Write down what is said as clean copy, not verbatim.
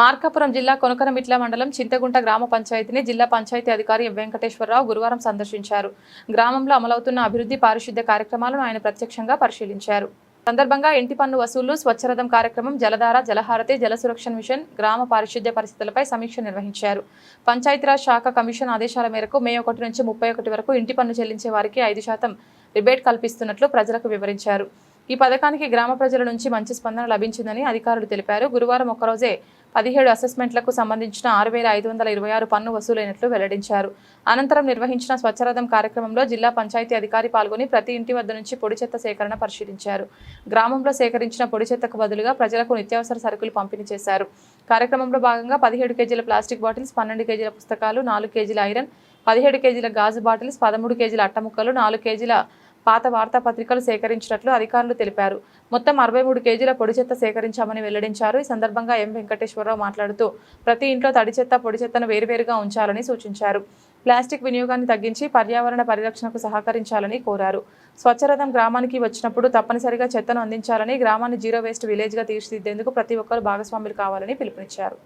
మార్కాపురం జిల్లా కొనకనమిట్ల మండలం చింతగుంట గ్రామ పంచాయతీని జిల్లా పంచాయతీ అధికారి ఎం వెంకటేశ్వరరావు గురువారం సందర్శించారు. గ్రామంలో అమలవుతున్న అభివృద్ధి పారిశుద్ధ్య కార్యక్రమాలను ఆయన ప్రత్యక్షంగా పరిశీలించారు. సందర్భంగా ఇంటి పన్ను వసూళ్లు, స్వచ్ఛరథం కార్యక్రమం, జలధార, జలహారతి, జల సురక్షణ మిషన్, గ్రామ పారిశుద్ధ్య పరిస్థితులపై సమీక్ష నిర్వహించారు. పంచాయతీరాజ్ శాఖ కమిషన్ ఆదేశాల మేరకు మే 1 నుంచి 31 వరకు ఇంటి పన్ను చెల్లించే వారికి 5% రిబేట్ కల్పిస్తున్నట్లు ప్రజలకు వివరించారు. ఈ పథకానికి గ్రామ ప్రజల నుంచి మంచి స్పందన లభించిందని అధికారులు తెలిపారు. గురువారం ఒక్కరోజే 17 అసెస్మెంట్లకు సంబంధించిన 6,526 పన్ను వసూలైనట్లు వెల్లడించారు. అనంతరం నిర్వహించిన స్వచ్ఛరథం కార్యక్రమంలో జిల్లా పంచాయతీ అధికారి పాల్గొని ప్రతి ఇంటి వద్ద నుంచి పొడి చెత్త సేకరణ పరిశీలించారు. గ్రామంలో సేకరించిన పొడి చెత్తకు బదులుగా ప్రజలకు నిత్యావసర సరుకులు పంపిణీ చేశారు. కార్యక్రమంలో భాగంగా 17 కేజీల ప్లాస్టిక్ బాటిల్స్, 12 కేజీల పుస్తకాలు, 4 కేజీల ఐరన్, 17 కేజీల గాజు బాటిల్స్, 13 కేజీల అట్టముక్కలు, 4 కేజీల పాత వార్తాపత్రికలు సేకరించినట్లు అధికారులు తెలిపారు. మొత్తం 63 కేజీల పొడి చెత్త సేకరించామని వెల్లడించారు. ఈ సందర్భంగా ఎం వెంకటేశ్వరరావు మాట్లాడుతూ ప్రతి ఇంట్లో తడి చెత్త, పొడి చెత్తను వేరువేరుగా ఉంచాలని సూచించారు. ప్లాస్టిక్ వినియోగాన్ని తగ్గించి పర్యావరణ పరిరక్షణకు సహకరించాలని కోరారు. స్వచ్ఛరథం గ్రామానికి వచ్చినప్పుడు తప్పనిసరిగా చెత్తను అందించాలని, గ్రామాన్ని జీరో వేస్ట్ విలేజ్గా తీర్చిదిద్దేందుకు ప్రతి ఒక్కరూ భాగస్వాములు కావాలని పిలుపునిచ్చారు.